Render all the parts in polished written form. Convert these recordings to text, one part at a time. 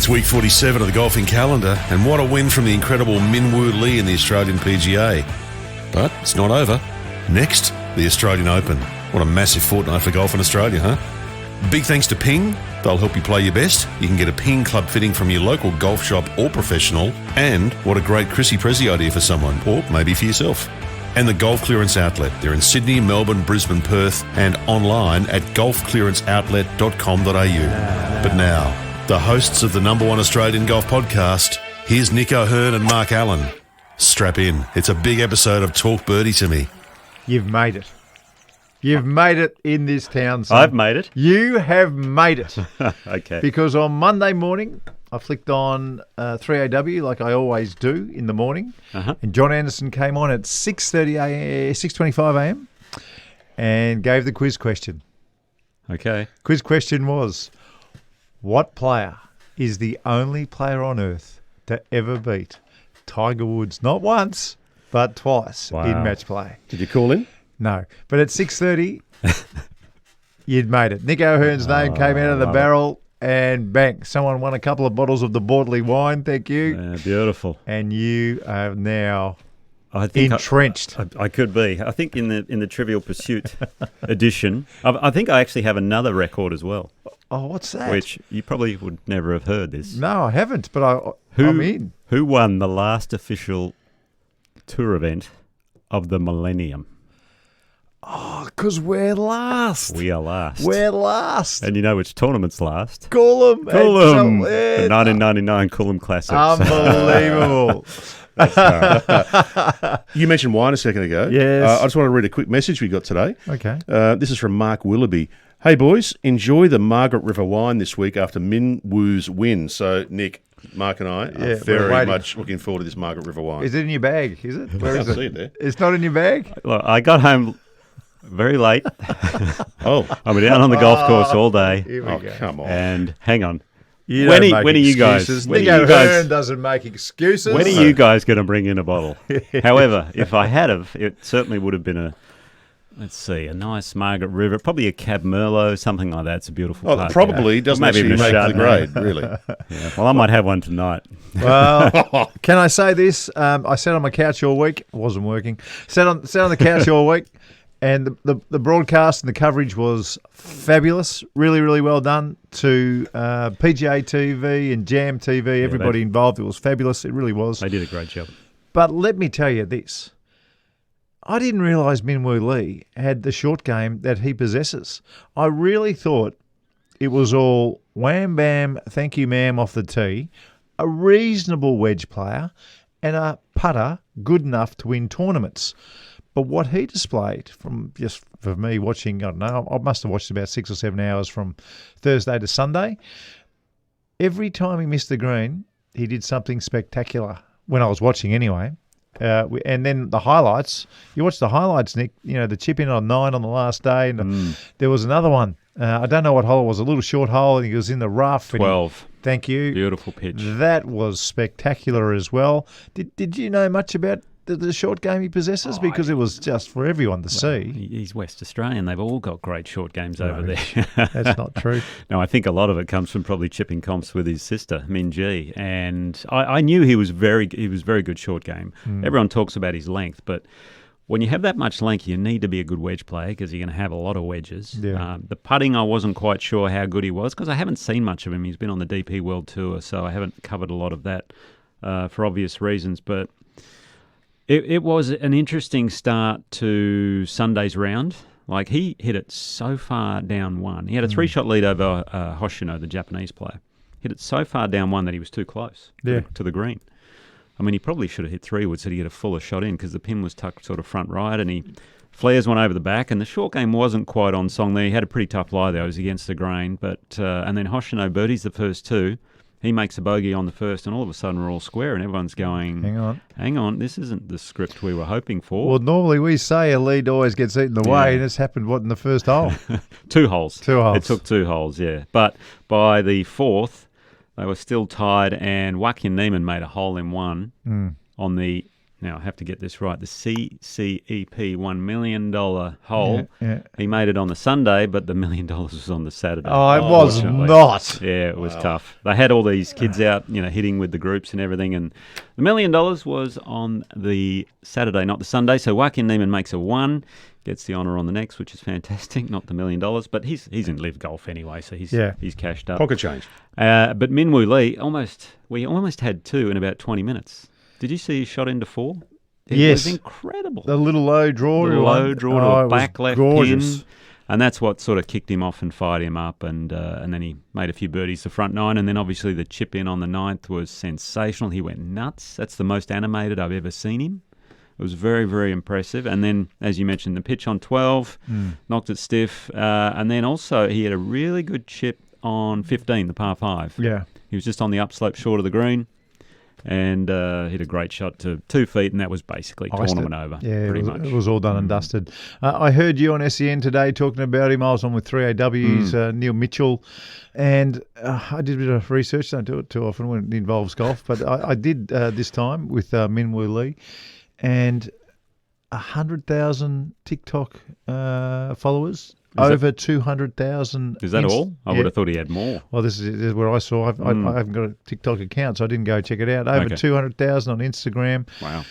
It's week 47 of the golfing calendar, and what a win from the incredible Min Woo Lee in the Australian PGA. But it's not over. Next, the Australian Open. What a massive fortnight for golf in Australia, huh? Big thanks to Ping. They'll help you play your best. You can get a Ping club fitting from your local golf shop or professional. And what a great Chrissy Prezzy idea for someone, or maybe for yourself. And the Golf Clearance Outlet. They're in Sydney, Melbourne, Brisbane, Perth, and online at golfclearanceoutlet.com.au. But now, the hosts of the #1 Australian golf podcast, here's Nick O'Hearn and Mark Allen. Strap in. It's a big episode of Talk Birdie To Me. You've made it. You've made it in this town, son. I've made it. You have made it. Okay. Because on Monday morning, I flicked on 3AW like I always do in the morning. And John Anderson came on at 6:25 a.m. and gave the quiz question. Okay. Quiz question was, what player is the only player on earth to ever beat Tiger Woods, not once, but twice in match play? Did you call in? No. But at 6:30, you'd made it. Nick O'Hearn's name came out of the barrel and bang, someone won a couple of bottles of the Bordley wine. Thank you. Yeah, beautiful. And you are now I think entrenched. I could be. I think in the Trivial Pursuit edition, I think I actually have another record as well. Oh, what's that? Which you probably would never have heard this. No, I haven't, but I'm in. Who won the last official tour event of the millennium? Oh, because we're last. We are last. We're last. And you know which tournament's last? Coolum. Coolum. The 1999 Coolum Classics. Unbelievable. You mentioned wine a second ago. Yes. I just want to read a quick message we got today. Okay. This is from Mark Willoughby. Hey, boys, enjoy the Margaret River wine this week after Min Woo's win. So, Nick, Mark and I are very much looking forward to this Margaret River wine. Is it in your bag? Is it? Where is I see it there. It's not in your bag? Look, I got home very late. Oh. I was down on the golf course all day. Here we go. Come on. And hang on. You When don't are make you guys? excuses. When Nick are you O'Hearn guys? doesn't make excuses. When are you guys going to bring in a bottle? However, if I had have, it certainly would have been a nice Margaret River, probably a Cab Merlot, something like that. It's a beautiful Oh, park, probably doesn't maybe actually a make the Chardonnay. grade, really. Yeah. Well, I might have one tonight. Well, can I say this? I sat on my couch all week. It wasn't working. Sat on the couch all week, and the broadcast and the coverage was fabulous. Really, really well done to PGA TV and Jam TV. Everybody involved. It was fabulous. It really was. They did a great job. But let me tell you this. I didn't realise Min Woo Lee had the short game that he possesses. I really thought it was all wham, bam, thank you, ma'am, off the tee, a reasonable wedge player, and a putter good enough to win tournaments. But what he displayed, from just for me watching, I don't know, I must have watched about 6 or 7 hours from Thursday to Sunday. Every time he missed the green, he did something spectacular, when I was watching anyway. And then the highlights, you watch the highlights, Nick, you know, the chip in on 9 on the last day. And there was another one. I don't know what hole it was, a little short hole, and he was in the rough. 12. Thank you. Beautiful pitch. That was spectacular as well. Did you know much about the short game he possesses? Because it was just for everyone to see. He's West Australian. They've all got great short games over there. That's not true. No, I think a lot of it comes from probably chipping comps with his sister, Min G. And I knew he was very good short game. Everyone talks about his length, but when you have that much length, you need to be a good wedge player because you're going to have a lot of wedges. Yeah. The putting, I wasn't quite sure how good he was because I haven't seen much of him. He's been on the DP World Tour, so I haven't covered a lot of that for obvious reasons. But it was an interesting start to Sunday's round. Like, he hit it so far down one. He had a 3-shot lead over Hoshino, the Japanese player. Hit it so far down one that he was too close to the green. I mean, he probably should have hit 3 so he get a fuller shot in because the pin was tucked sort of front right and he flares one over the back. And the short game wasn't quite on song there. He had a pretty tough lie there. It was against the grain. But and then Hoshino birdies the first 2. He makes a bogey on the first, and all of a sudden we're all square, and everyone's going, hang on, this isn't the script we were hoping for. Well, normally we say a lead always gets eaten away, and it's happened, in the first hole? 2 holes. 2 holes. It took 2 holes, yeah. But by the 4th, they were still tied, and Joaquin Niemann made a hole-in-one on the now I have to get this right, the CCEP $1 million hole. Yeah. He made it on the Sunday, but the $1 million was on the Saturday. Oh, it was unfortunately. not. Yeah, it was tough. They had all these kids out, hitting with the groups and everything, and the $1 million was on the Saturday, not the Sunday. So Joaquin Niemann makes a 1, gets the honour on the next, which is fantastic. Not the $1 million, but he's in LIV golf anyway, so he's cashed up. Pocket change. But Min Woo Lee, we almost had 2 in about 20 minutes. Did you see his shot into 4? It was incredible. The little low draw. To a back left gorgeous. pin. And that's what sort of kicked him off and fired him up. And then he made a few birdies the front 9. And then obviously the chip in on the 9th was sensational. He went nuts. That's the most animated I've ever seen him. It was very, very impressive. And then, as you mentioned, the pitch on 12, knocked it stiff. And then also he had a really good chip on 15, the par 5. Yeah. He was just on the upslope short of the green. And hit a great shot to 2 feet, and that was basically tournament over. Yeah, pretty much. It was all done and dusted. I heard you on SEN today talking about him. I was on with 3AW's Neil Mitchell, and I did a bit of research. Don't do it too often when it involves golf, but I did this time with Min Woo Lee, and 100,000 TikTok followers. Over 200,000. Is that all? I would have thought he had more. Well, this is what I saw. I haven't got a TikTok account, so I didn't go check it out. Over 200,000 on Instagram. Wow.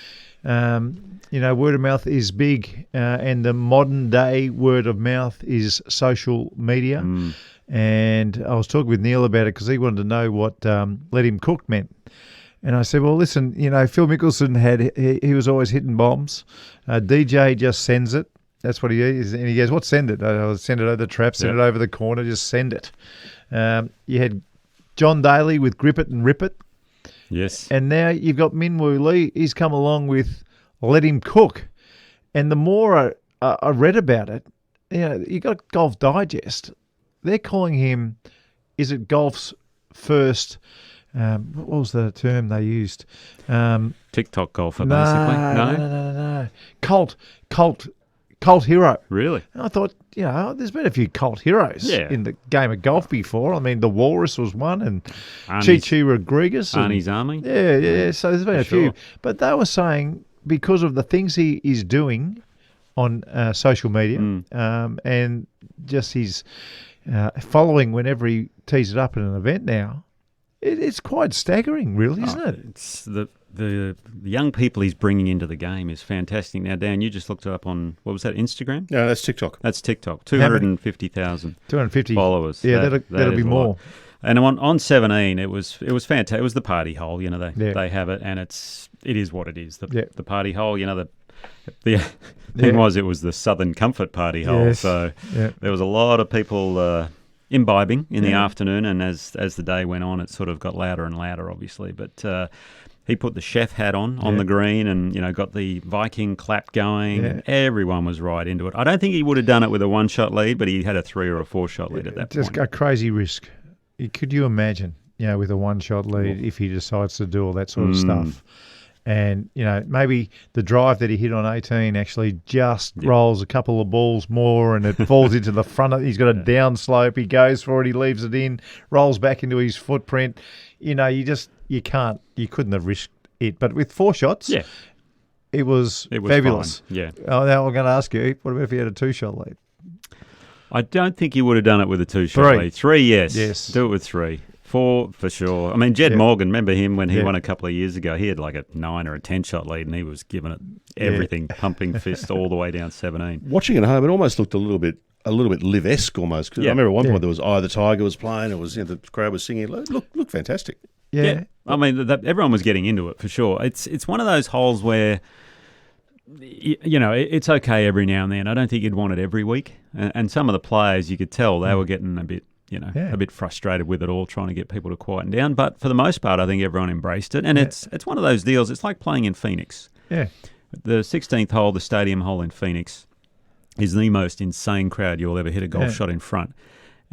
Word of mouth is big, and the modern day word of mouth is social media. And I was talking with Neil about it because he wanted to know what let him cook meant. And I said, well, listen, Phil Mickelson he was always hitting bombs. DJ just sends it. That's what he is. And he goes, what, send it? I'll send it over the trap, send it over the corner, just send it. You had John Daly with Grip It and Rip It. Yes. And now you've got Min Woo Lee. He's come along with Let Him Cook. And the more I read about it, you got Golf Digest. They're calling him, is it golf's first, what was the term they used? TikTok golfer, basically. No. Cult hero. Really? And I thought, there's been a few cult heroes in the game of golf before. I mean, the Walrus was one, and Chi Rodriguez. Arnie's Army. Yeah. So there's been a few. But they were saying because of the things he is doing on social media and just his following whenever he tees it up at an event now, it's quite staggering, really, isn't it? It's the young people he's bringing into the game is fantastic. Now, Dan, you just looked it up on, what was that, Instagram? No, that's TikTok. That's TikTok. 250,000 followers. Yeah, that'll be more. And on 17, it was fantastic. It was the party hole. They have it, and it is what it is. The party hole. The thing was, it was the Southern Comfort party hole. Yes. So there was a lot of people imbibing in the afternoon, and as the day went on, it sort of got louder and louder, obviously. But he put the chef hat on the green and, got the Viking clap going. Yeah. Everyone was right into it. I don't think he would have done it with a 1-shot lead, but he had a 3 or a 4-shot lead at that point. Just a crazy risk. Could you imagine, with a 1-shot lead if he decides to do all that sort of stuff? And, maybe the drive that he hit on 18 actually just rolls a couple of balls more and it falls into the front of it. He's got a down slope. He goes for it. He leaves it in, rolls back into his footprint. You couldn't have risked it. But with 4 shots, it was fabulous. Fine. Yeah. Now I'm going to ask you, what about if he had a 2-shot lead? I don't think he would have done it with a 2-shot lead. 3, yes. Yes. Do it with 3. 4 for sure. I mean, Jed Morgan, remember him when he won a couple of years ago? He had like a 9 or a 10-shot lead, and he was giving it everything, pumping fist all the way down 17. Watching at home, it almost looked a little bit LIV-esque almost. Cause I remember at one point there was the Tiger was playing. It was the crowd was singing. Look fantastic. Yeah. I mean, everyone was getting into it for sure. It's one of those holes where it's okay every now and then. I don't think you'd want it every week. And some of the players, you could tell they were getting a bit. A bit frustrated with it all, trying to get people to quieten down. But for the most part, I think everyone embraced it. And it's one of those deals. It's like playing in Phoenix. Yeah. The 16th hole, the stadium hole in Phoenix, is the most insane crowd you'll ever hit a golf shot in front.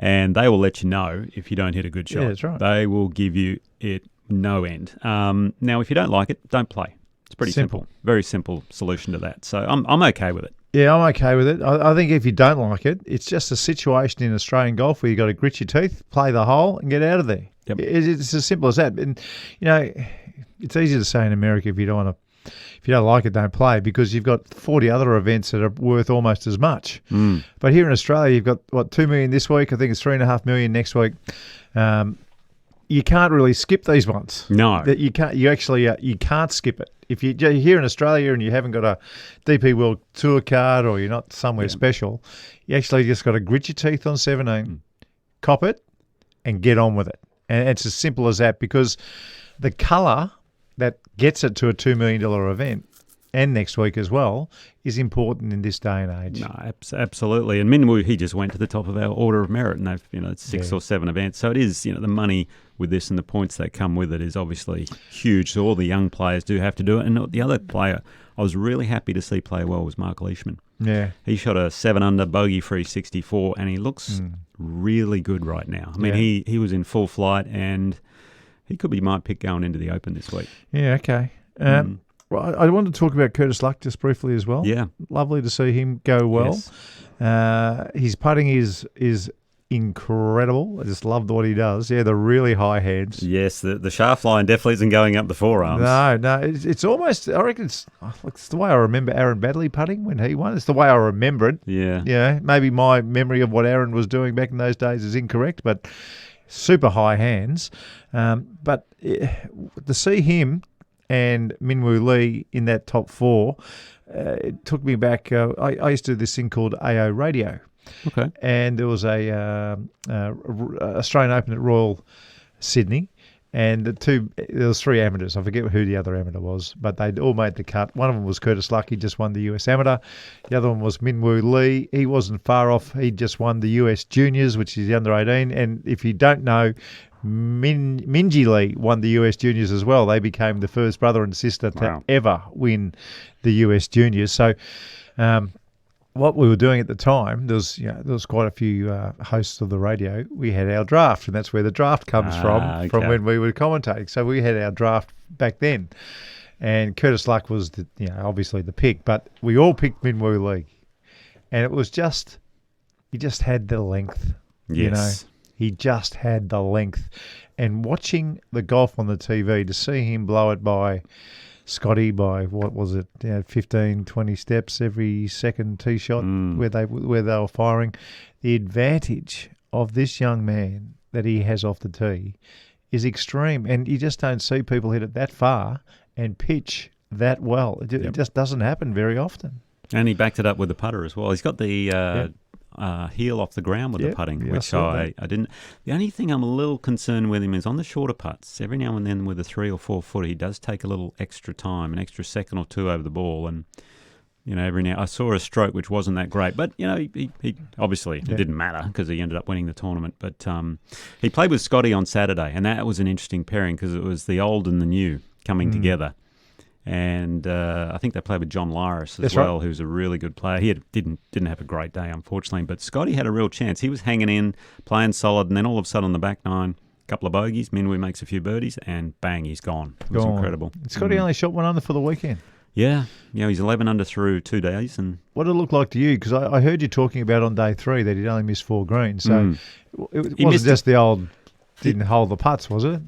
And they will let you know if you don't hit a good shot. Yeah, that's right. They will give you it no end. Now, if you don't like it, don't play. It's pretty simple. Very simple solution to that. So I'm okay with it. Yeah, I'm okay with it. I think if you don't like it, it's just a situation in Australian golf where you've got to grit your teeth, play the hole, and get out of there. Yep. It's as simple as that. And, it's easy to say in America if you don't want to if you don't like it, don't play, because you've got 40 other events that are worth almost as much. But here in Australia, you've got, $2 million this week. I think it's $3.5 million next week. You can't really skip these ones. No. You can't. You actually you can't skip it. If you're here in Australia and you haven't got a DP World Tour card, or you're not somewhere special, you actually just got to grit your teeth on 17, cop it, and get on with it. And it's as simple as that, because the colour that gets it to a $2 million event, and next week as well, is important in this day and age. No, absolutely. And Minwoo, he just went to the top of our order of merit, and they've, it's 6 or 7 events. So it is, the money with this and the points that come with it is obviously huge. So all the young players do have to do it. And the other player I was really happy to see play well was Marko Leishman. Yeah. He shot a 7-under, bogey-free 64, and he looks really good right now. I mean, he was in full flight, and he could be my pick going into the Open this week. Yeah, okay. Well, I wanted to talk about Curtis Luck just briefly as well. Yeah. Lovely to see him go well. Yes. His putting is incredible. I just loved what he does. Yeah, the really high heads. Yes, the shaft line definitely isn't going up the forearms. No, it's almost, I reckon it's the way I remember Aaron Baddeley putting when he won. It's the way I remember it. Yeah. Yeah, maybe my memory of what Aaron was doing back in those days is incorrect, but super high hands. But to see him and Minwoo Lee in that top 4, it took me back. I used to do this thing called AO Radio. Okay. And there was a Australian Open at Royal Sydney, and there was 3 amateurs. I forget who the other amateur was, but they'd all made the cut. One of them was Curtis Luck. He just won the US Amateur. The other one was Minwoo Lee. He wasn't far off. He just won the US Juniors, which is the under 18. And if you don't know, Minjee Lee won the US Juniors as well. They became the first brother and sister to ever win the US Juniors. So what we were doing at the time, there was quite a few hosts of the radio. We had our draft, and that's where the draft comes from when we were commentating. So we had our draft back then, and Curtis Luck was obviously the pick, but we all picked Minwoo Lee, and it was he just had the length. Yes. He just had the length. And watching the golf on the TV, to see him blow it by Scotty by, 15, 20 steps every second tee shot where they were firing, the advantage of this young man that he has off the tee is extreme. And you just don't see people hit it that far and pitch that well. It just doesn't happen very often. And he backed it up with the putter as well. He's got the heel off the ground with the putting, which I didn't. The only thing I'm a little concerned with him is on the shorter putts. Every now and then with a 3 or 4 foot, he does take a little extra time, an extra second or two over the ball. And, every now I saw a stroke which wasn't that great. But, he obviously it didn't matter because he ended up winning the tournament. But he played with Scotty on Saturday, and that was an interesting pairing because it was the old and the new coming together. And I think they played with John Lyris as well, who's a really good player. He didn't have a great day, unfortunately, but Scotty had a real chance. He was hanging in, playing solid, and then all of a sudden on the back 9, a couple of bogeys, Minwoo makes a few birdies, and bang, he's gone. It was incredible. Scotty only shot 1 under for the weekend. Yeah, he's 11 under through 2 days. And what did it look like to you? Because I heard you talking about on day 3 that he'd only missed 4 greens. So it wasn't just the old... Didn't hold the putts, was it?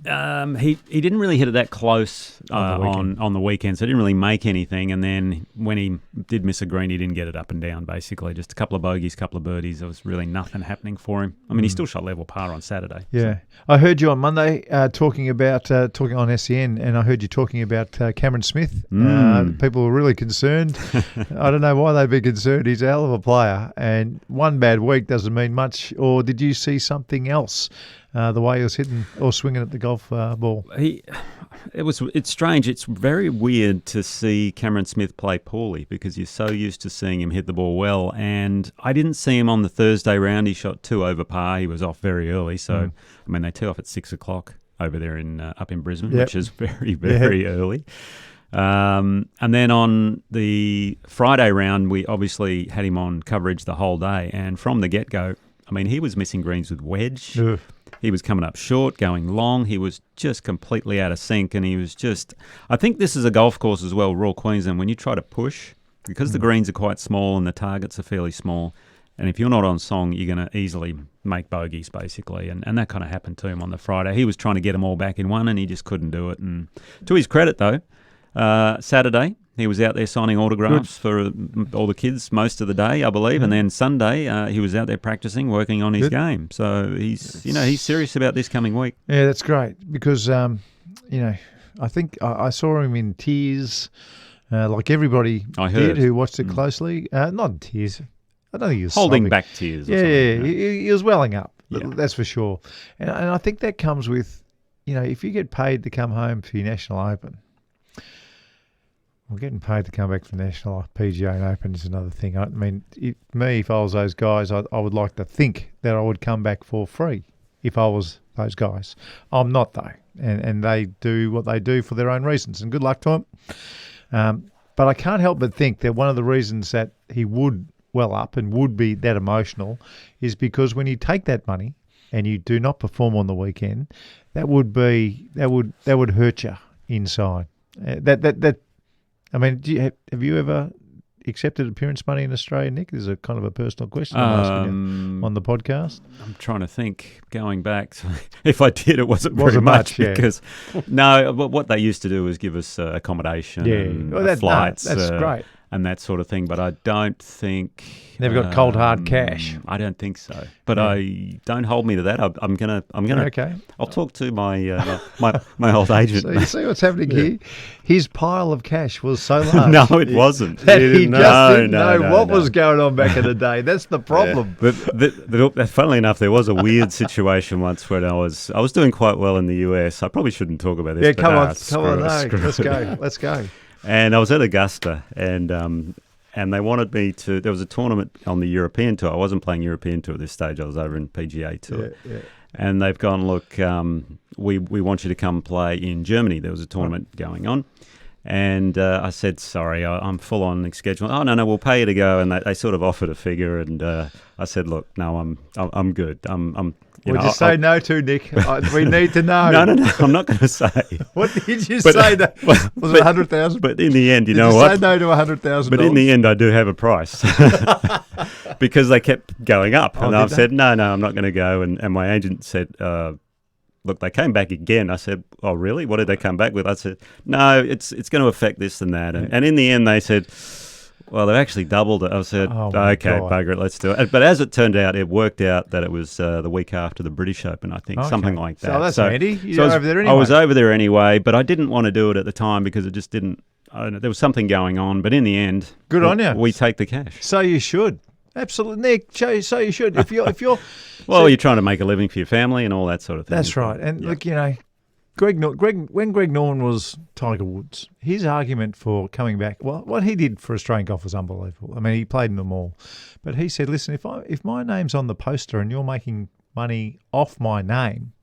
He didn't really hit it that close on the weekend, so he didn't really make anything. And then when he did miss a green, he didn't get it up and down, basically. Just a couple of bogeys, a couple of birdies. There was really nothing happening for him. I mean, he still shot level par on Saturday. Yeah. So. I heard you on Monday talking on SEN, and I heard you talking about Cameron Smith. People were really concerned. I don't know why they'd be concerned. He's a hell of a player, and one bad week doesn't mean much. Or did you see something else? The way he was hitting or swinging at the golf ball. It's strange. It's very weird to see Cameron Smith play poorly because you're so used to seeing him hit the ball well. And I didn't see him on the Thursday round. He shot 2 over par. He was off very early. So, I mean, they tee off at 6 o'clock over there up in Brisbane, which is very, very early. And then on the Friday round, we obviously had him on coverage the whole day. And from the get-go, I mean, he was missing greens with wedge. He was coming up short, going long. He was just completely out of sync, and he was just... I think this is a golf course as well, Royal Queensland, when you try to push, because the greens are quite small and the targets are fairly small, and if you're not on song, you're going to easily make bogeys, basically, and that kind of happened to him on the Friday. He was trying to get them all back in one, and he just couldn't do it. And to his credit, though, Saturday, he was out there signing autographs for all the kids most of the day, I believe, and then Sunday he was out there practicing, working on his game. So he's serious about this coming week. Yeah, that's great because I think I saw him in tears, like everybody did who watched it closely. Not in tears. I don't think he was holding sobbing. back tears. Yeah, he was welling up. Yeah. That's for sure. And I think that comes with, if you get paid to come home for your National Open. Well, getting paid to come back for National PGA and Open is another thing. I mean, if I was those guys, I would like to think that I would come back for free if I was those guys. I'm not, though. And they do what they do for their own reasons, and good luck to them. But I can't help but think that one of the reasons that he would well up and would be that emotional is because when you take that money and you do not perform on the weekend, that would hurt you inside. I mean, have you ever accepted appearance money in Australia, Nick? This is a kind of a personal question I'm asking you on the podcast. I'm trying to think, going back. If I did, it wasn't very much because, no, what they used to do was give us accommodation and flights. That's great. And that sort of thing, but I don't think... Never got cold hard cash. I don't think so. But I don't hold me to that. I'm gonna. Okay. I'll talk to my my old agent. So you see what's happening here? His pile of cash was so large. No, it wasn't. That he just didn't know what was going on back in the day. That's the problem. Yeah. But funnily enough, there was a weird situation once when I was doing quite well in the US. I probably shouldn't talk about this. Yeah, come on. No, let's go. And I was at Augusta, and they wanted me to. There was a tournament on the European Tour. I wasn't playing European Tour at this stage. I was over in PGA Tour. Yeah. And they've gone, look, we want you to come play in Germany. There was a tournament going on. And I said, sorry, I'm full on schedule. Oh, no, we'll pay you to go. And they sort of offered a figure. And I said, look, no, I'm good. Just say no to Nick. We need to know. No, I'm not going to say. What did you say? Was it 100,000? But in the end, you know what? Say no to 100,000. But in the end, I do have a price because they kept going up, and I've said no, I'm not going to go. And my agent said, look, they came back again. I said, oh, really? What did they come back with? I said, no, it's going to affect this and that. And in the end, they said, well, they've actually doubled it. I said, okay, bugger it, let's do it. But as it turned out, it worked out that it was the week after the British Open, I think, something like that. So that's handy. You're over there anyway. I was over there anyway, but I didn't want to do it at the time because it just didn't, I don't know, there was something going on. But in the end, good on you. We take the cash. So you should. Absolutely, Nick. So you should. If you're well, you're trying to make a living for your family and all that sort of thing. That's right. And look, when Greg Norman was Tiger Woods, his argument for coming back, well, what he did for Australian golf was unbelievable. I mean, he played in them all, but he said, "Listen, if my name's on the poster and you're making money off my name,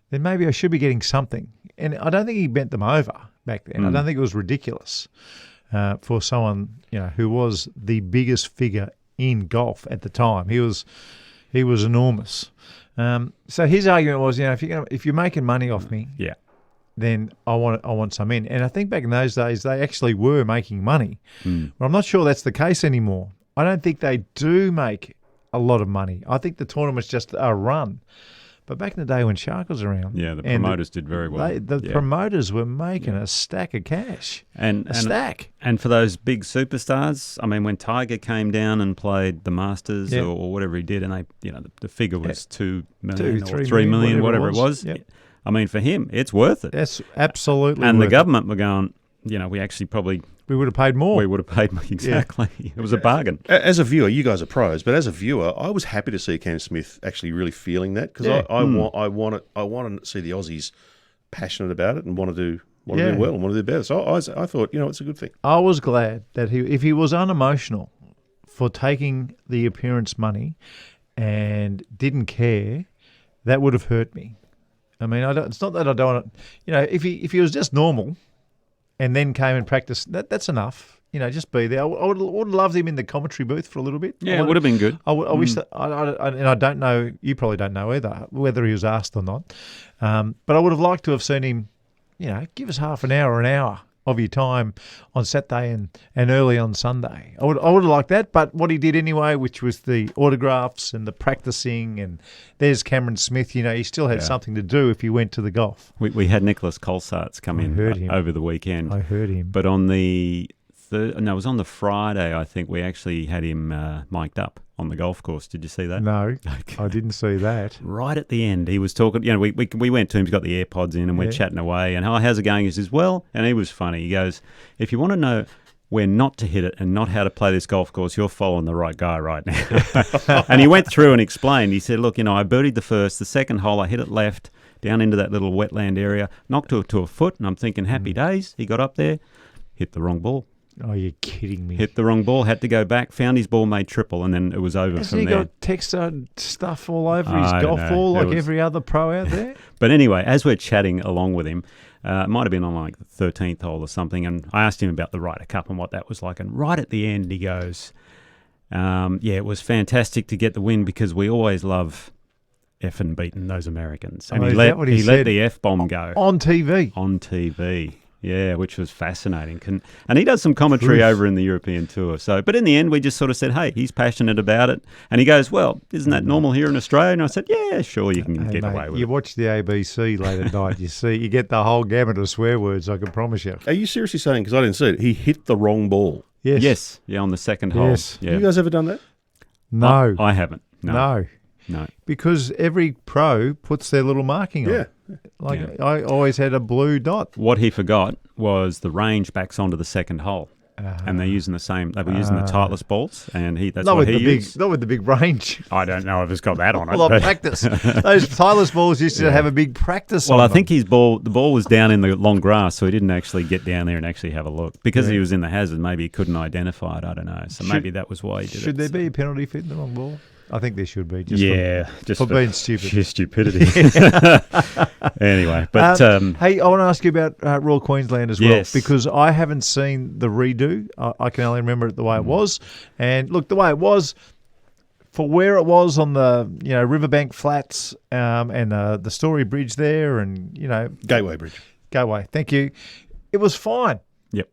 then maybe I should be getting something." And I don't think he bent them over back then. I don't think it was ridiculous for someone who was the biggest figure in golf at the time. He was enormous. So his argument was, if you're making money off me, then I want some in. And I think back in those days they actually were making money. But I'm not sure that's the case anymore. I don't think they do make a lot of money. I think the tournament's just a run. But back in the day when Shark was around, the promoters did very well. The promoters were making a stack of cash, a stack. And for those big superstars, I mean, when Tiger came down and played the Masters or whatever he did, and the figure was 2 million or 3 million, whatever it was. Yep. I mean, for him, it's worth it. That's absolutely. And worth the government were going, we actually probably. We would have paid more. We would have paid more, exactly. Yeah. It was a bargain. As a viewer, you guys are pros, but as a viewer, I was happy to see Cam Smith actually really feeling that because I want to see the Aussies passionate about it and want to do well and want to do better. So I thought, it's a good thing. I was glad that if he was unemotional for taking the appearance money and didn't care, that would have hurt me. I mean, it's not that I don't want to, if he was just normal and then came and practiced, that's enough. Just be there. I would have loved him in the commentary booth for a little bit. Yeah, it would have been good. I wish that, and I don't know, you probably don't know either, whether he was asked or not. But I would have liked to have seen him, give us half an hour, of your time on Saturday and early on Sunday. I would have liked that, but what he did anyway, which was the autographs and the practicing, and there's Cameron Smith. You know, he still had something to do if he went to the golf. We had Nicholas Colsaerts come in over the weekend. I heard him. But on it was on the Friday, I think, we actually had him mic'd up on the golf course. Did you see that? No, I didn't see that. Right at the end, he was talking. You know, we went to him. He's got the AirPods in, and we're chatting away. And how's it going? He says, well, and he was funny. He goes, if you want to know where not to hit it and not how to play this golf course, you're following the right guy right now. And he went through and explained. He said, look, you know, I birdied the second hole, I hit it left down into that little wetland area, knocked it to a foot, and I'm thinking, happy days. He got up there, hit the wrong ball. Oh, you're kidding me. Hit the wrong ball, had to go back, found his ball, made triple, and then it was over Hasn't from he there. got texter stuff all over his golf ball like every other pro out there? But anyway, as we're chatting along with him, it might have been on like the 13th hole or something, and I asked him about the Ryder Cup and what that was like, and right at the end he goes, it was fantastic to get the win because we always love effing beating those Americans. And he let the F-bomb go. On TV. On TV. Yeah, which was fascinating. And he does some commentary over in the European Tour. But in the end, we just sort of said, hey, he's passionate about it. And he goes, well, isn't that normal here in Australia? And I said, yeah, sure, you can get away with it. You watch the ABC late at night, you get the whole gamut of swear words, I can promise you. Are you seriously saying, because I didn't see it, he hit the wrong ball? Yes. Yeah, on the second hole. Yes. Yeah. Have you guys ever done that? No. I haven't. No. Because every pro puts their little marking on. I always had a blue dot. What he forgot was the range backs onto the second hole. And they're using they were using the Titleist balls, and that's what he used. Not with the big range. I don't know if it's got that on it. A lot of practice. Those Titleist balls used to have a big practice on them. Well, I think the ball was down in the long grass, so he didn't actually get down there and actually have a look. Because he was in the hazard, maybe he couldn't identify it, I don't know. So maybe that was why he did it. Should there be a penalty for hitting the wrong ball? I think there should be. Just for being stupid. Sheer stupidity. Anyway, but hey, I want to ask you about Royal Queensland as well, because I haven't seen the redo. I can only remember it the way it was, and look, the way it was for where it was on the Riverbank Flats and the Story Bridge there, and Gateway Bridge. Gateway. Thank you. It was fine. Yep.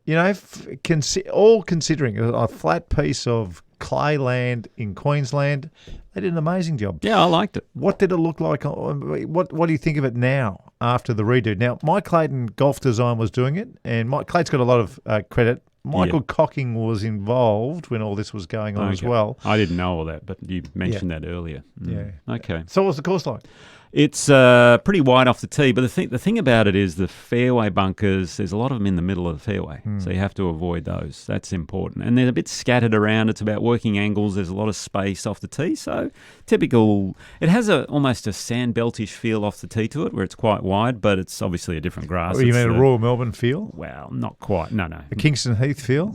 All considering a flat piece of clay land in Queensland, they did an amazing job. Yeah, I liked it. What did it look like? What do you think of it now after the redo? Now, Mike Clayton Golf Design was doing it, and Clayton's got a lot of credit. Michael Cocking was involved when all this was going on as well. I didn't know all that, but you mentioned that earlier. Yeah. Okay. So what's the course like? It's pretty wide off the tee, but the thing about it is the fairway bunkers, there's a lot of them in the middle of the fairway, so you have to avoid those. That's important. And they're a bit scattered around. It's about working angles. There's a lot of space off the tee, so typical. It has almost a sandbeltish feel off the tee to it, where it's quite wide, but it's obviously a different grass. You mean a Royal Melbourne feel? Well, not quite. No. A Kingston Heath feel?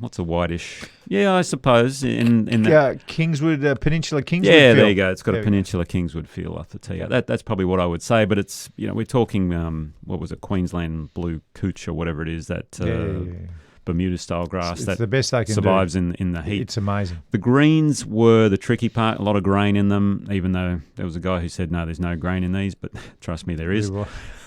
What's a whitish? Yeah, I suppose in that Kingswood, Peninsula Kingswood. Yeah, feel. There you go. It's got a Peninsula Kingswood feel off the tee. That's probably what I would say. But it's we're talking what was it, Queensland Blue Cooch or whatever it is, that Bermuda style grass. It's the best they can survives do. in the heat. It's amazing. The greens were the tricky part. A lot of grain in them. Even though there was a guy who said no, there's no grain in these, but trust me, there is.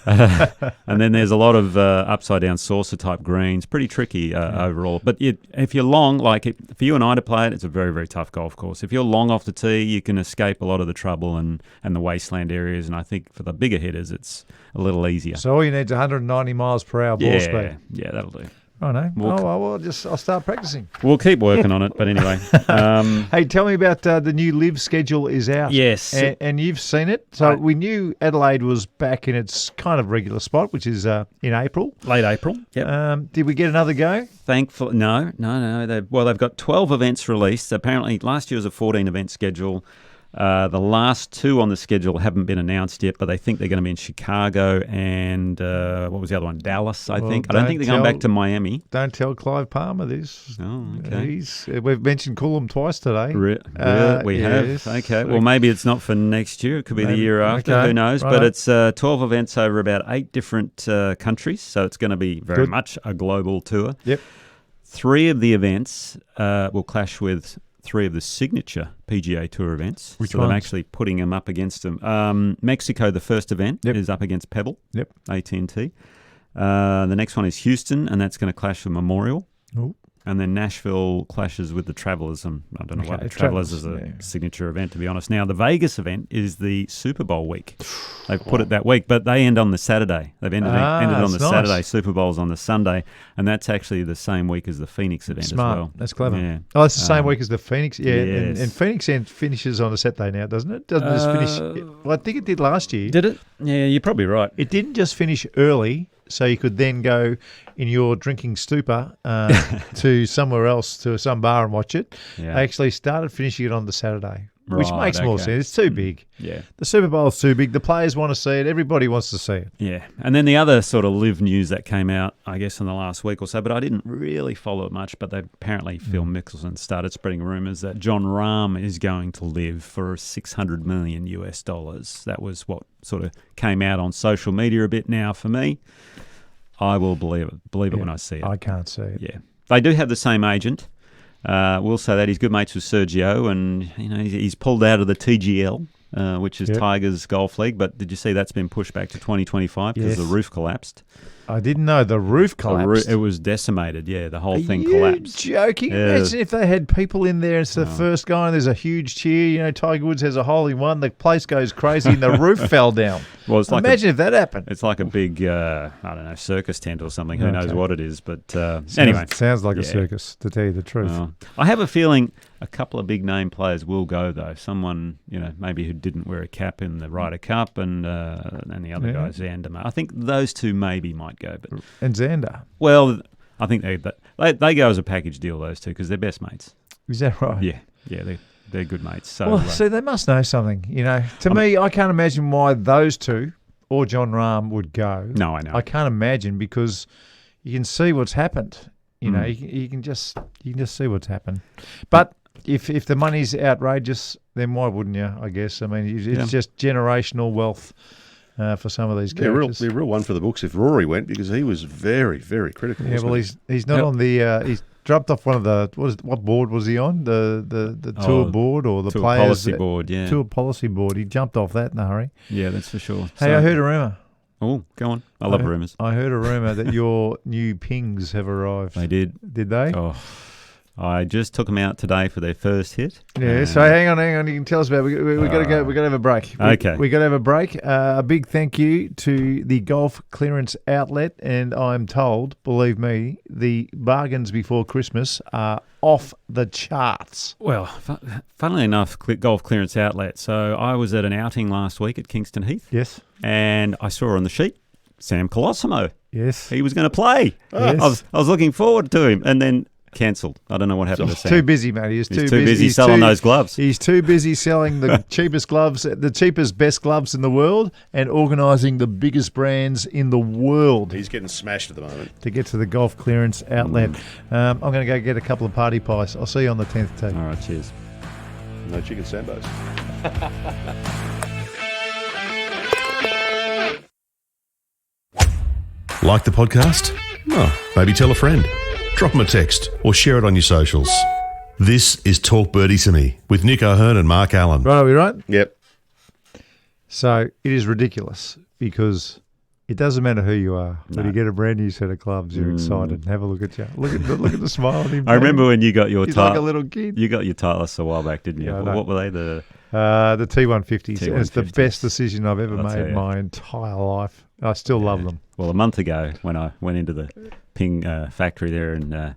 And then there's a lot of upside down saucer type greens. Pretty tricky overall. But if you're long, for you and I to play it, it's a very, very tough golf course. If you're long off the tee, you can escape a lot of the trouble and the wasteland areas. And I think for the bigger hitters, it's a little easier. So all you need is 190 miles per hour ball speed. Yeah, that'll do. I know. I'll start practicing. We'll keep working on it, but anyway. Hey, tell me about the new LIV schedule is out. Yes. And you've seen it. So we knew Adelaide was back in its kind of regular spot, which is in April. Late April. Yep. Did we get another go? Thankfully, no. They've got 12 events released. Apparently, last year was a 14-event schedule. The last two on the schedule haven't been announced yet, but they think they're going to be in Chicago and what was the other one? Dallas, I think. I don't think they're going back to Miami. Don't tell Clive Palmer this. Oh, okay. We've mentioned Coolum twice today. We have. Okay. Well, maybe it's not for next year. It could be the year after. Okay. Who knows? Right. But it's 12 events over about 8 different countries, so it's going to be very much a global tour. Yep. 3 of the events will clash with 3 of the signature PGA Tour events. Which ones? I'm actually putting them up against them. Mexico, the first event, is up against Pebble, AT&T. The next one is Houston, and that's going to clash with Memorial. Oh. And then Nashville clashes with the Travellers. And I don't know why the Travellers is a signature event, to be honest. Now, the Vegas event is the Super Bowl week. They've put it that week, but they end on the Saturday. They've ended on the Saturday. Super Bowl's on the Sunday, and that's actually the same week as the Phoenix event as well. That's clever. Yeah. Oh, it's the same week as the Phoenix. Yeah, Yes. and Phoenix end finishes on a Saturday now, doesn't it? Doesn't it just finish? Well, I think it did last year. Did it? Yeah, you're probably right. It didn't just finish early, so you could then go in your drinking stupor to somewhere else, to some bar and watch it. Yeah. They actually started finishing it on the Saturday, which Right, makes more okay. sense. It's too big. Yeah. The Super Bowl's too big. The players want to see it. Everybody wants to see it. Yeah. And then the other sort of live news that came out, I guess, in the last week or so, but I didn't really follow it much, but they apparently, Phil Mickelson started spreading rumours that John Rahm is going to live for $600 million US. That was what sort of came out on social media a bit now for me. I will believe it when I see it. I can't see it. Yeah. They do have the same agent. We'll say that he's good mates with Sergio, and he's pulled out of the TGL, which is Tiger's golf league. But did you see that's been pushed back to 2025 because the roof collapsed? I didn't know the roof collapsed. It was decimated. Yeah, the whole thing Are you collapsed. joking? Yeah. Imagine if they had people in there. It's the first guy, and there's a huge cheer. You know, Tiger Woods has a hole in one. The place goes crazy, and the roof fell down. Well, it's like imagine if that happened. It's like a big, I don't know, circus tent or something. Who knows what it is? But anyway, sounds like a circus, to tell you the truth. I have a feeling a couple of big name players will go though. Someone, maybe who didn't wear a cap in the Ryder Cup, and the other guy, Xander. I think those two maybe might go, but. And Xander. Well, I think they go as a package deal, those two, because they're best mates. Is that right? Yeah, they're good mates. So, see, they must know something. To me, I can't imagine why those two or John Rahm would go. No, I know. I can't imagine, because you can see what's happened. You can just see what's happened. But if the money's outrageous, then why wouldn't you? I guess. I mean, it's just generational wealth. For some of these characters. Be a real one for the books if Rory went, because he was very, very critical. Yeah, well, he's not on the. He's dropped off one of the. What board was he on? The tour board or the tour players policy board? Yeah, tour policy board. He jumped off that in a hurry. Yeah, that's for sure. Hey, I heard a rumor. Oh, go on. I love rumours. I heard a rumor that your new pings have arrived. They did. Did they? Oh. I just took them out today for their first hit. Yeah, so hang on. You can tell us about it. We've got to go. We've got to have a break. Okay. We've got to have a break. A big thank you to the Golf Clearance Outlet. And I'm told, believe me, the bargains before Christmas are off the charts. Well, funnily enough, Golf Clearance Outlet. So I was at an outing last week at Kingston Heath. Yes. And I saw on the sheet Sam Colosimo. Yes. He was going to play. Yes. I was looking forward to him. And then cancelled. I don't know what happened to Sam. Too busy, mate. He's too busy selling those gloves. He's too busy selling the cheapest gloves, the cheapest, best gloves in the world, and organising the biggest brands in the world. He's getting smashed at the moment. To get to the Golf Clearance Outlet. I'm going to go get a couple of party pies. I'll see you on the 10th tee. All right, cheers. No chicken sambos. Like the podcast? Oh, maybe tell a friend. Drop them a text or share it on your socials. This is Talk Birdie To Me with Nick O'Hearn and Mark Allen. Right, are we right? Yep. So it is ridiculous, because it doesn't matter who you are. When you get a brand new set of gloves, you're excited. Have a look at you. Look at the smile on him. I remember when you got your He's like a little kid. You got your Titleist a while back, didn't you? Yeah, what were they? The T150s. T150s. It's the best decision I've ever I'll made tell in you. my entire life. I still love them. Well, a month ago when I went into the Ping factory there in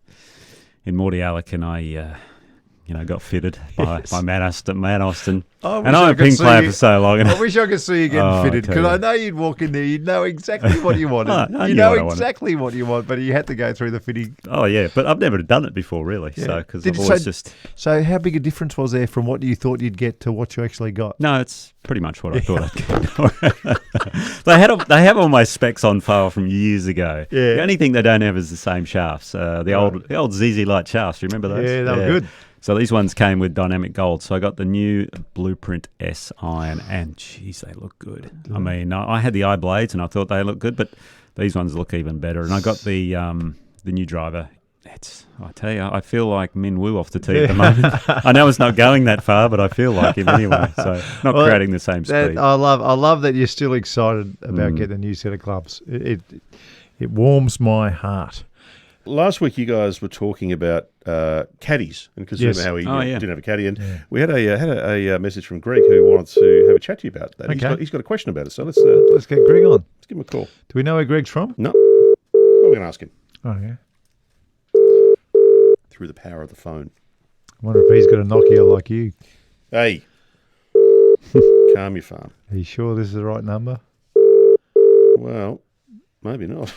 Mordialloc, and I got fitted by Matt Austin. And I'm a Ping player for so long. I wish I could see you getting fitted, because I know you'd walk in there, you'd know exactly what you wanted. I you knew know what I wanted. exactly what you want, but you had to go through the fitting. Oh yeah, but I've never done it before, really. Yeah. So because I've always just. So how big a difference was there from what you thought you'd get to what you actually got? No, it's pretty much what I thought I'd get. They have all my specs on file from years ago. Yeah. The only thing they don't have is the same shafts. The old ZZ Light shafts. Do you remember those? Yeah, they were good. So these ones came with dynamic gold. So I got the new Blueprint S iron, and geez, they look good. I mean, I had the eye blades and I thought they looked good, but these ones look even better. And I got the new driver. I tell you, I feel like Min Woo off the tee at the moment. I know it's not going that far, but I feel like him anyway. So not creating the same speed. I love that you're still excited about getting a new set of clubs. It warms my heart. Last week, you guys were talking about caddies and Kazuma, Yes. how he Oh, yeah. didn't have a caddy. And we had a message from Greg who wanted to have a chat to you about that. Okay. He's got a question about it, so let's Let's get Greg on. give him a call. Do we know where Greg's from? No. We're going to ask him Oh, yeah. through the power of the phone. I wonder if he's got a Nokia like you. Hey. Calm your farm. Are you sure this is the right number? Well, maybe not.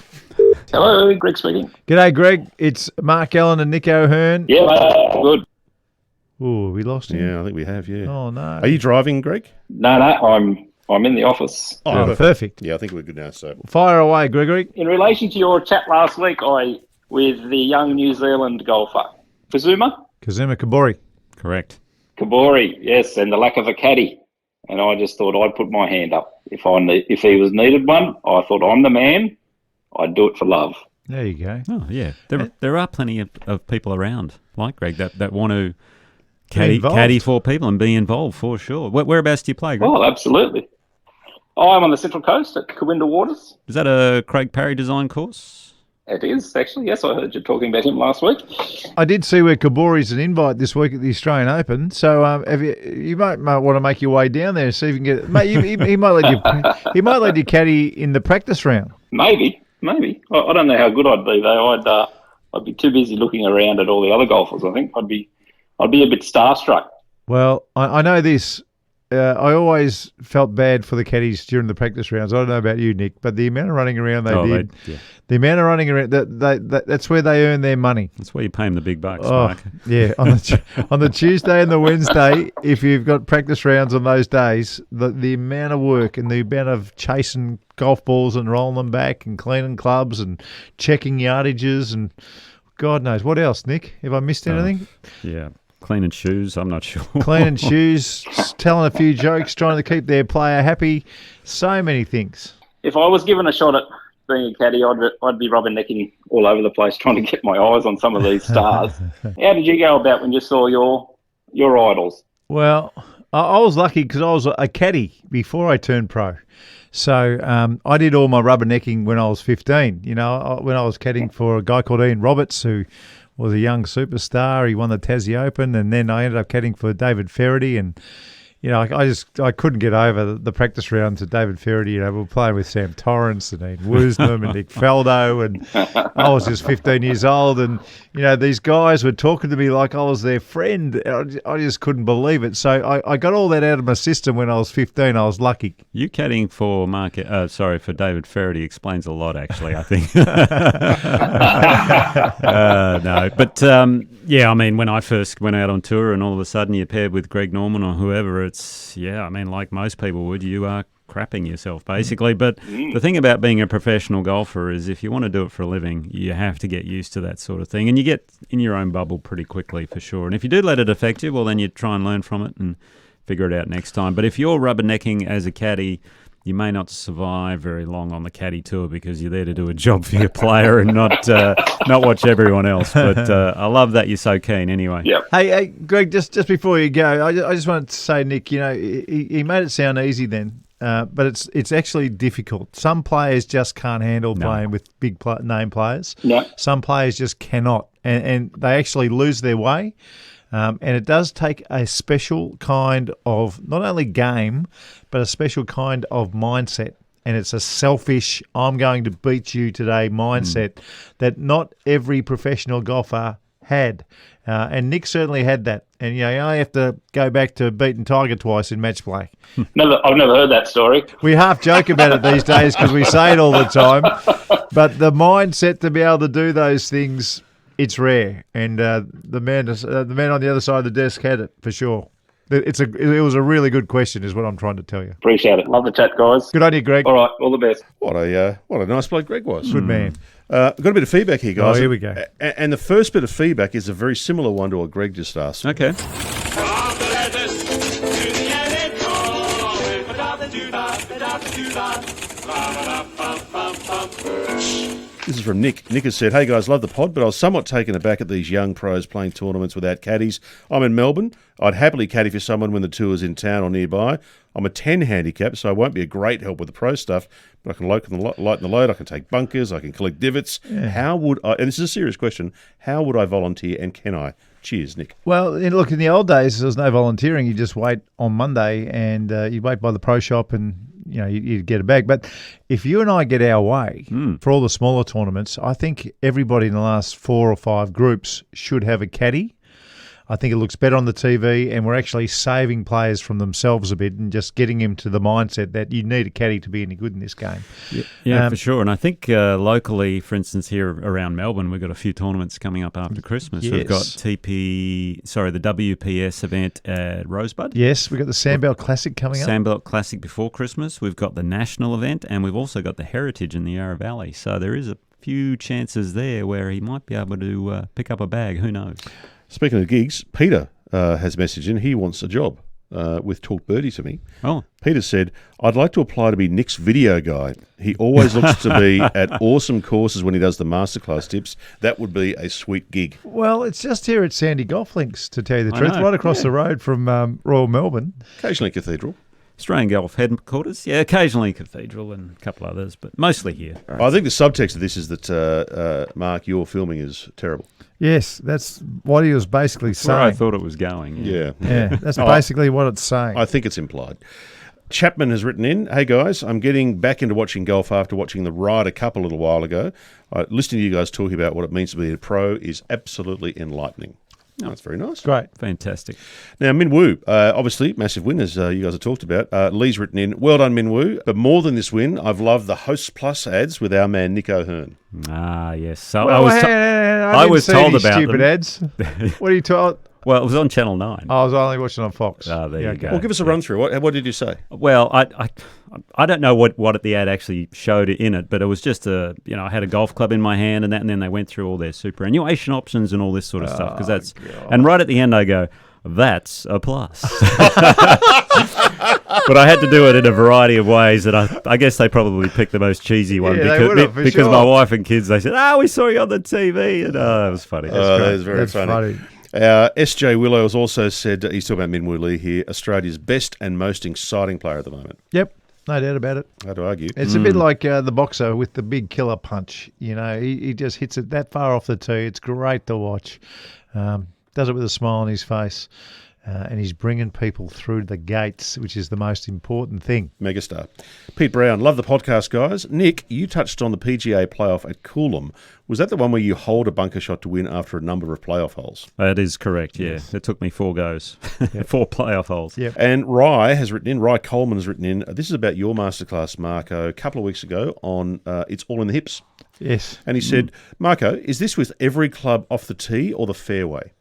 Hello, Greg speaking. G'day, Greg. It's Mark Allen and Nick O'Hearn. Yeah, good. Oh, we lost him. Yeah, I think we have, yeah. Oh, no. Are you driving, Greg? No, I'm in the office. Oh, perfect. Yeah, I think we're good now, so. Fire away, Gregory. In relation to your chat last week, with the young New Zealand golfer, Kazuma Kabori. Correct. Kabori, yes, and the lack of a caddy. And I just thought I'd put my hand up. If he was needed one, I thought I'm the man. I'd do it for love. There you go. Oh, yeah. There are plenty of people around like Greg that want to involved. caddy for people and be involved for sure. Whereabouts do you play, Greg? Oh, absolutely. I'm on the Central Coast at Kawinda Waters. Is that a Craig Parry design course? It is, actually. Yes, I heard you talking about him last week. I did see where Kabori's an invite this week at the Australian Open, so have you might want to make your way down there and see if you can get. Mate, he might let you caddy in the practice round. Maybe. I don't know how good I'd be though. I'd be too busy looking around at all the other golfers. I think I'd be a bit starstruck. Well, I know this. I always felt bad for the caddies during the practice rounds. I don't know about you, Nick, but the amount of running around they did, the amount of running around, that's where they earn their money. That's where you pay them the big bucks, Oh, Mark. yeah. On the Tuesday and the Wednesday, if you've got practice rounds on those days, the amount of work and the amount of chasing golf balls and rolling them back and cleaning clubs and checking yardages and God knows what else, Nick. Have I missed anything? Yeah. Cleaning shoes, I'm not sure. Cleaning shoes, telling a few jokes, trying to keep their player happy. So many things. If I was given a shot at being a caddy, I'd be rubbernecking all over the place trying to get my eyes on some of these stars. How did you go about when you saw your idols? Well, I was lucky because I was a caddy before I turned pro. So I did all my rubbernecking when I was 15. You know, when I was caddying for a guy called Ian Roberts who was a young superstar. He won the Tassie Open, and then I ended up caddying for David Ferrity. And, you know, I couldn't get over the practice rounds at David Ferrity. You know, we were playing with Sam Torrance and Ian Woosnam and Nick Faldo, and I was just 15 years old. And, you know, these guys were talking to me like I was their friend. I just couldn't believe it. So I got all that out of my system when I was 15. I was lucky. You caddying for for David Ferrity explains a lot, actually, I think. No, but yeah, I mean, when I first went out on tour and all of a sudden you're paired with Greg Norman or whoever, it's, yeah, I mean, like most people would, you are crapping yourself, basically. But the thing about being a professional golfer is if you want to do it for a living, you have to get used to that sort of thing. And you get in your own bubble pretty quickly, for sure. And if you do let it affect you, well, then you try and learn from it and figure it out next time. But if you're rubbernecking as a caddy, you may not survive very long on the caddy tour because you're there to do a job for your player and not watch everyone else. But I love that you're so keen anyway. Yeah. Hey, Greg, just before you go, I just wanted to say, Nick, you know, he made it sound easy then, but it's actually difficult. Some players just can't handle playing with big name players. No. Some players just cannot, and they actually lose their way. And it does take a special kind of not only game, but a special kind of mindset. And it's a selfish, I'm going to beat you today mindset that not every professional golfer had. And Nick certainly had that. And, you know, you only have to go back to beating Tiger twice in match play. I've never heard that story. We half joke about it these days because we say it all the time. But the mindset to be able to do those things, it's rare, and the man on the other side of the desk had it for sure. It was a really good question, is what I'm trying to tell you. Appreciate it. Love the chat, guys. Good on you, Greg. All right, all the best. What a nice bloke Greg was. Good man. Got a bit of feedback here, guys. Oh, here we go. And the first bit of feedback is a very similar one to what Greg just asked. Okay. This is from Nick. Nick has said, "Hey guys, love the pod, but I was somewhat taken aback at these young pros playing tournaments without caddies. I'm in Melbourne. I'd happily caddy for someone when the tour's in town or nearby. I'm a 10 handicap, so I won't be a great help with the pro stuff, but I can lighten the load, I can take bunkers, I can collect divots. How would I, and this is a serious question, how would I volunteer and can I? Cheers, Nick." Well, look, in the old days, there was no volunteering. You just wait on Monday and you'd wait by the pro shop and, you'd get a bag. But if you and I get our way for all the smaller tournaments, I think everybody in the last 4 or 5 groups should have a caddy. I think it looks better on the TV, and we're actually saving players from themselves a bit and just getting them to the mindset that you need a caddy to be any good in this game. Yeah, for sure. And I think locally, for instance, here around Melbourne, we've got a few tournaments coming up after Christmas. Yes. We've got the WPS event at Rosebud. Yes, we've got the Sandbelt Classic coming up. Sandbelt Classic before Christmas. We've got the national event, and we've also got the Heritage in the Yarra Valley. So there is a few chances there where he might be able to pick up a bag. Who knows? Speaking of gigs, Peter has messaged in. He wants a job with Talk Birdie To Me. Oh. Peter said, "I'd like to apply to be Nick's video guy. He always looks to be at awesome courses when he does the masterclass tips. That would be a sweet gig." Well, it's just here at Sandy Golf Links, to tell you the truth, right across the road from Royal Melbourne. Occasionally Cathedral. Australian Golf headquarters. Yeah, occasionally Cathedral and a couple others, but mostly here. I think the subtext of this is that, Mark, your filming is terrible. Yes, that's what he was basically That's where saying. I thought it was going. Yeah. Yeah, that's basically what it's saying. I think it's implied. Chapman has written in, "Hey guys, I'm getting back into watching golf after watching the Ryder Cup a little while ago. Listening to you guys talking about what it means to be a pro is absolutely enlightening." Oh, that's very nice. Great. Fantastic. Now, Min Woo, obviously, massive win, as you guys have talked about. Lee's written in, "Well done, Min Woo. But more than this win, I've loved the Host Plus ads with our man Nick O'Hearn." Ah, yes. So Well, I was told about stupid them. ads. What are you told? Well, it was on Channel 9. I was only watching on Fox. Ah, there you go. Well, give us a run through. What did you say? Well, I don't know what the ad actually showed in it, but it was just I had a golf club in my hand and then they went through all their superannuation options and all this sort of stuff. Because and right at the end I go, "That's a plus." But I had to do it in a variety of ways, and I guess they probably picked the most cheesy one because my wife and kids, they said, "We saw you on the TV," and it was funny. That is very funny. SJ Willow has also said, he's talking about Min Woo Lee here, Australia's best and most exciting player at the moment. Yep, no doubt about it. Hard to argue. It's a bit like the boxer with the big killer punch. He just hits it that far off the tee. It's great to watch. Does it with a smile on his face. And he's bringing people through the gates, which is the most important thing. Megastar. Pete Brown, love the podcast, guys. Nick, you touched on the PGA playoff at Coolum. Was that the one where you hold a bunker shot to win after a number of playoff holes? That is correct, yeah. Yes. It took me 4 goes, 4 playoff holes. Yep. And Rye Coleman has written in, this is about your masterclass, Marko, a couple of weeks ago on It's All in the Hips. Yes. And he said, "Marko, is this with every club off the tee or the fairway?"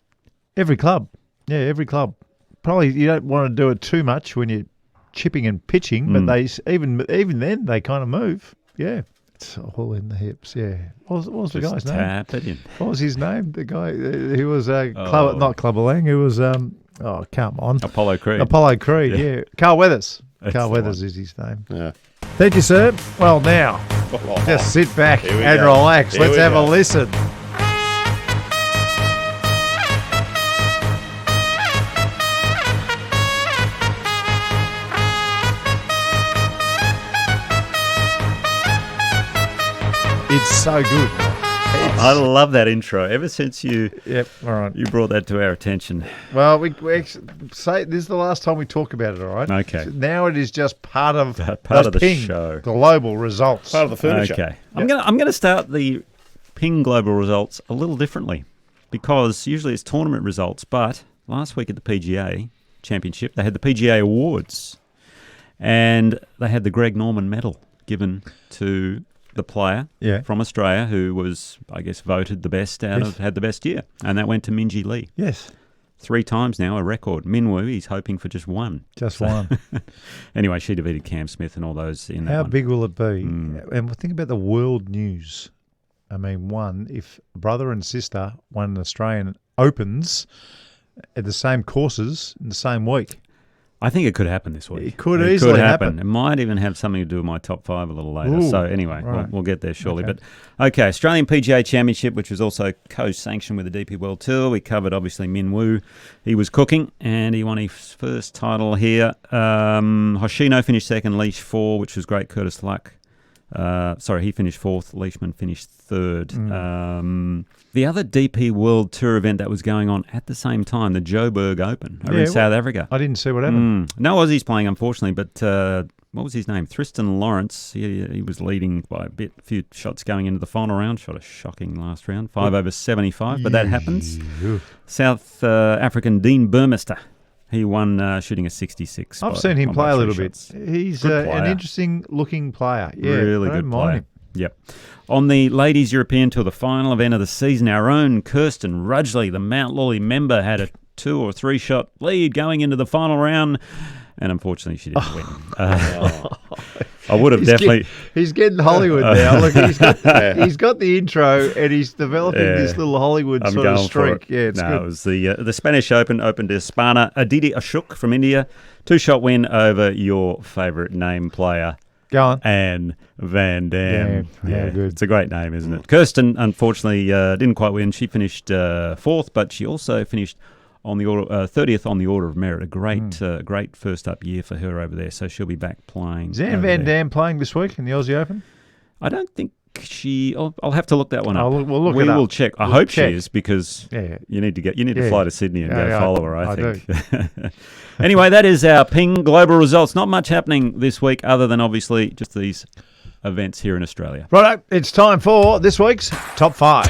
Every club. Yeah, every club. Probably you don't want to do it too much when you're chipping and pitching, but they even then they kind of move. Yeah, it's all in the hips. Yeah. What was the guy's name? Tap it in. What was his name? The guy who was not Clubber Lang. Who was come on, Apollo Creed. Apollo Creed. Yeah. Carl Weathers. That's Carl Weathers is his name. Yeah. Thank you, sir. Well, now just sit back and relax. Let's have a listen. It's so good. I love that intro. Ever since you all right. you brought that to our attention. Well, we say this is the last time we talk about it, all right? Okay. So now it is just part of the Ping show. Global results. Part of the furniture. Okay. I'm going to start the Ping Global results a little differently because usually it's tournament results, but last week at the PGA Championship, they had the PGA Awards and they had the Greg Norman Medal given to the player from Australia who was, I guess, voted the best had the best year. And that went to Minjee Lee. Yes. 3 times now, a record. Min Woo, he's hoping for just 1. Just one. Anyway, she defeated Cam Smith and all those in that How one. big will it be? And think about the world news. I mean, if brother and sister won an Australian Opens at the same courses in the same week. I think it could happen this week. It could easily happen. It might even have something to do with my top 5 a little later. Ooh, so anyway, right. we'll get there shortly. Okay. But okay, Australian PGA Championship, which was also co-sanctioned with the DP World Tour. We covered, obviously, Min Woo. He was cooking, and he won his first title here. Hoshino finished second, Leash 4, which was great. Curtis Luck. He finished 4th. Leishman finished 3rd. The other DP World Tour event that was going on at the same time, the Joburg Open over in South Africa. I didn't see what happened. No Aussies playing, unfortunately, but what was his name? Tristan Lawrence. He was leading by a few shots going into the final round. Shot a shocking last round, 5 over 75, but that happens. South African Dean Burmester. He won shooting a 66. I've seen him play a little bit. Shots. He's an interesting-looking player. Yeah, really I don't good mind player. him. Yep. On the Ladies European Tour, the final event of the season, our own Kirsten Rudgley, the Mount Lawley member, had a 2 or 3 shot lead going into the final round, and unfortunately she didn't win. I would have He's getting Hollywood now. Look, he's got the intro, and he's developing this little Hollywood sort of streak. Yeah, it's good. It was the Spanish Open to Spana. Aditi Ashok from India, 2-shot win over your favourite name player. Go on. Anne Van Dam. Yeah, good. It's a great name, isn't it? Kirsten, unfortunately, didn't quite win. She finished 4th, but she also finished on the order 30th on the order of merit. A great first up year for her over there. So she'll be back playing. Is Anne Van Dam playing this week in the Aussie Open? I don't think she. I'll have to look that one up. We'll look we it up. will check. I hope she is, because you need to fly to Sydney and go follow her. I think. Do. Anyway, that is our Ping Global results. Not much happening this week, other than obviously just these events here in Australia. Righto, it's time for this week's Top 5.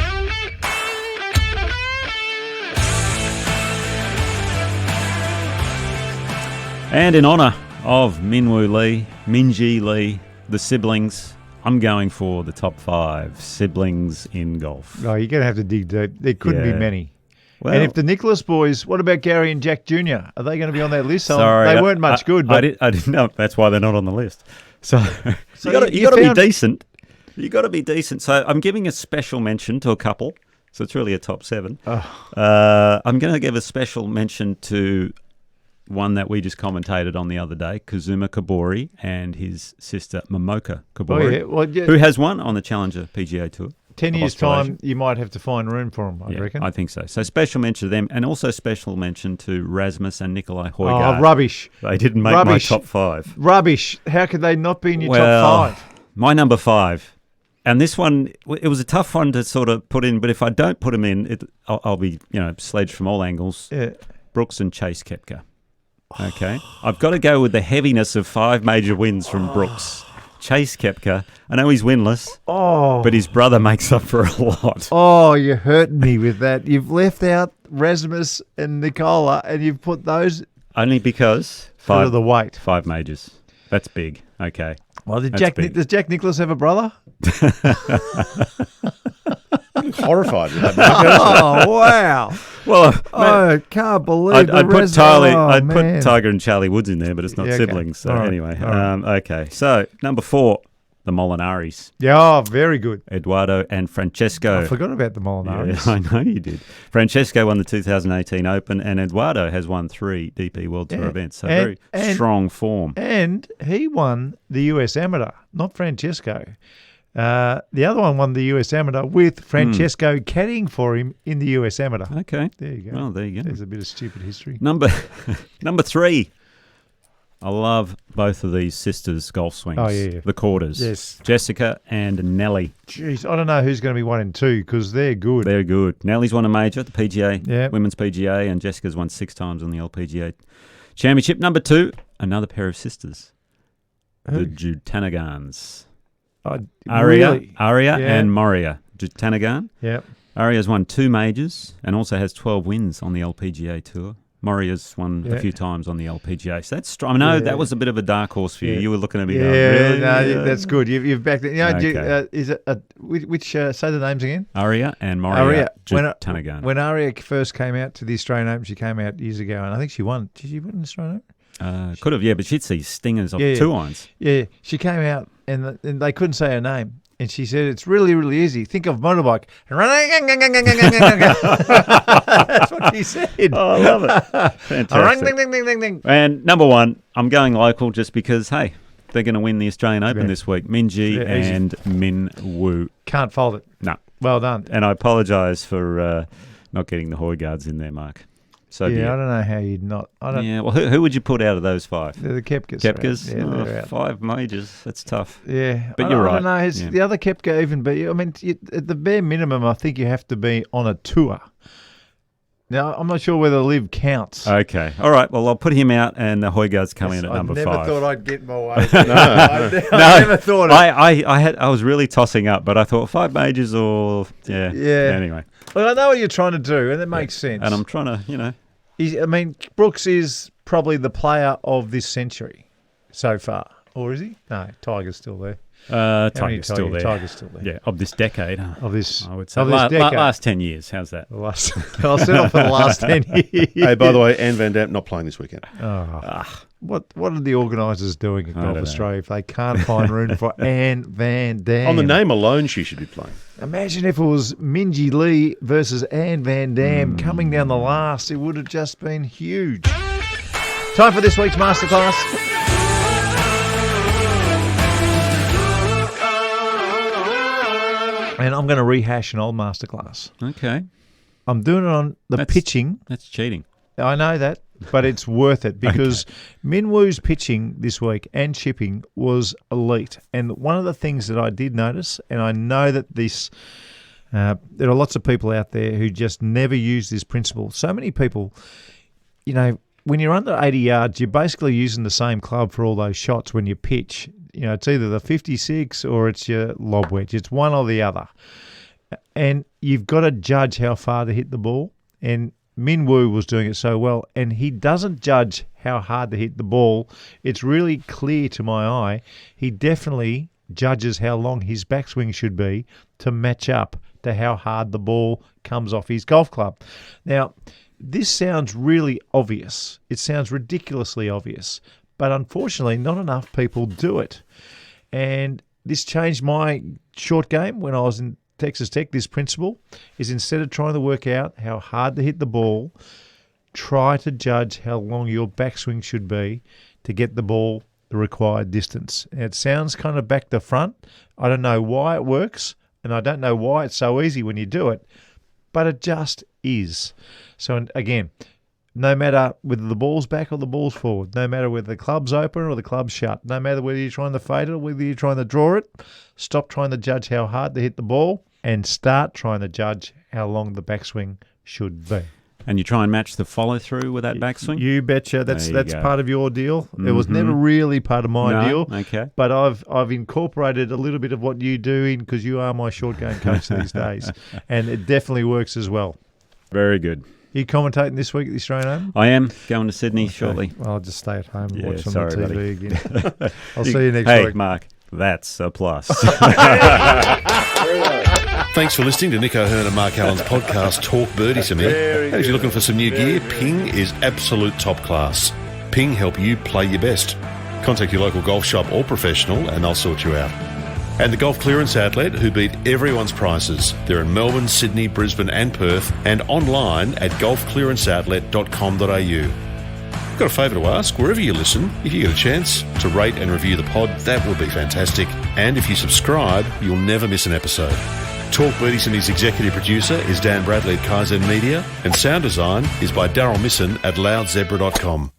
And in honour of Minwoo Lee, Minji Lee, the siblings, I'm going for the top 5 siblings in golf. Oh, you're going to have to dig deep. There couldn't be many. Well, and if the Nicholas boys, what about Gary and Jack Jr.? Are they going to be on that list? Sorry, they weren't much good. But I didn't know. That's why they're not on the list. So you got to be decent. You got to be decent. So I'm giving a special mention to a couple. So it's really a top 7. I'm going to give a special mention to one that we just commentated on the other day, Kazuma Kobori and his sister Momoka Kobori, who has won on the Challenger PGA Tour. 10 years' time, you might have to find room for them, I reckon. I think so. So special mention to them, and also special mention to Rasmus and Nikolai Højgaard. Oh, rubbish. They didn't make my top 5. Rubbish. How could they not be in your top 5? My number 5. And this one, it was a tough one to sort of put in, but if I don't put him in, I'll be sledged from all angles. Yeah. Brooks and Chase Koepka. Okay. I've got to go with the heaviness of 5 major wins from Brooks. Chase Koepka, I know he's winless, but his brother makes up for a lot. Oh, you're hurting me with that. You've left out Rasmus and Nicola, and you've put those... Only because... of the weight. 5 majors. That's big. Okay. Well, does Jack Nicklaus have a brother? Horrified with that. Oh, wow. Well, I can't believe I'd put Tiger and Charlie Woods in there, but it's not siblings. So anyway, okay. So number 4, the Molinaris. Yeah, very good. Eduardo and Francesco. I forgot about the Molinaris. Yeah, I know you did. Francesco won the 2018 Open, and Eduardo has won 3 DP World Tour events. So very strong form. And he won the US Amateur, not Francesco. The other one won the US Amateur with Francesco caddying for him in the US Amateur. Okay. There you go. Well, there you go. There's a bit of stupid history. Number 3. I love both of these sisters' golf swings. Oh, yeah. The quarters. Yes. Jessica and Nelly. Jeez, I don't know who's going to be 1 and 2 because they're good. They're good. Nelly's won a major at the PGA, Women's PGA, and Jessica's won 6 times on the LPGA Championship. Number 2, another pair of sisters. Who? The Jutanagans. Really? Aria and Moria Jutanagan. Yep. Aria's won 2 majors and also has 12 wins on the LPGA Tour. Moria's won a few times on the LPGA. So that's strong. I know that was a bit of a dark horse for you. You were looking at me going, really? No, that's good. You've backed it. Is it which say the names again? Aria and Moria Jutanagan. When Aria first came out to the Australian Open, she came out years ago, and I think she won. Did she win the Australian Open? Could have, but she'd see stingers off 2 irons. Yeah, she came out and they couldn't say her name. And she said, it's really, really easy. Think of motorbike. That's what she said. Oh, I love it. Fantastic. And number one, I'm going local just because, hey, they're going to win the Australian Open this week. Minjee and Min Woo. Can't fault it. No. Well done. And I apologise for not getting the Højgaards in there, Mark. So I don't know how you'd not. Yeah, well, who would you put out of those 5? They're the Koepkas. Koepkas? Right? Yeah, 5 majors. That's tough. Yeah. But you're right. I don't know. It's the other Koepka even, but I mean, at the bare minimum, I think you have to be on a tour. Now, I'm not sure whether LIV counts. Okay. All right. Well, I'll put him out, and the Højgaard's coming in at number 5. I never thought I'd get my way. I never thought it. I was really tossing up, but I thought 5 majors or yeah. Anyway. Well, I know what you're trying to do, and it makes sense. And I'm trying to, I mean, Brooks is probably the player of this century so far. Or is he? No, Tiger's still there. Tiger's still there. Tiger's still there. Yeah, of this decade. Of this, I would say. of this decade. Last 10 years. How's that? I'll settle for the last 10 years. Hey, by the way, Anne Van Dam not playing this weekend. What are the organisers doing at Golf Australia if they can't find room for Anne Van Dam? On the name alone, she should be playing. Imagine if it was Minjee Lee versus Anne Van Dam coming down the last. It would have just been huge. Time for this week's masterclass. And I'm going to rehash an old masterclass. Okay. I'm doing it on the pitching. That's cheating. I know that, but it's worth it because Min Woo's pitching this week and chipping was elite. And one of the things that I did notice, and I know that this, there are lots of people out there who just never use this principle. So many people, when you're under 80 yards, you're basically using the same club for all those shots when you pitch. It's either the 56 or it's your lob wedge. It's one or the other. And you've got to judge how far to hit the ball. And Min Woo was doing it so well. And he doesn't judge how hard to hit the ball. It's really clear to my eye. He definitely judges how long his backswing should be to match up to how hard the ball comes off his golf club. Now, this sounds really obvious. It sounds ridiculously obvious. But unfortunately, not enough people do it. And this changed my short game when I was in Texas Tech. This principle is instead of trying to work out how hard to hit the ball, try to judge how long your backswing should be to get the ball the required distance. And it sounds kind of back to front. I don't know why it works, and I don't know why it's so easy when you do it, but it just is. So again, no matter whether the ball's back or the ball's forward, no matter whether the club's open or the club's shut, no matter whether you're trying to fade it or whether you're trying to draw it, stop trying to judge how hard to hit the ball and start trying to judge how long the backswing should be. And you try and match the follow-through with that backswing? You betcha. That's part of your deal. Mm-hmm. It was never really part of my deal. Okay. But I've incorporated a little bit of what you do in because you are my short game coach these days. And it definitely works as well. Very good. Are you commentating this week at the Australian Open? I am going to Sydney shortly. Well, I'll just stay at home and watch on sorry, the TV again. I'll see you next week. week. Hey, Mark, that's a plus. Thanks for listening to Nick O'Hearn and Mark Allen's podcast, Talk Birdie To Me. And if you're looking for some new gear, Ping is absolute top class. Ping help you play your best. Contact your local golf shop or professional and they'll sort you out. And the Golf Clearance Outlet, who beat everyone's prices. They're in Melbourne, Sydney, Brisbane and Perth, and online at golfclearanceoutlet.com.au. Got a favour to ask, wherever you listen, if you get a chance to rate and review the pod, that would be fantastic. And if you subscribe, you'll never miss an episode. Talk Birdie To Me's executive producer is Dan Bradley at Kaizen Media, and sound design is by Daryl Misson at loudzebra.com.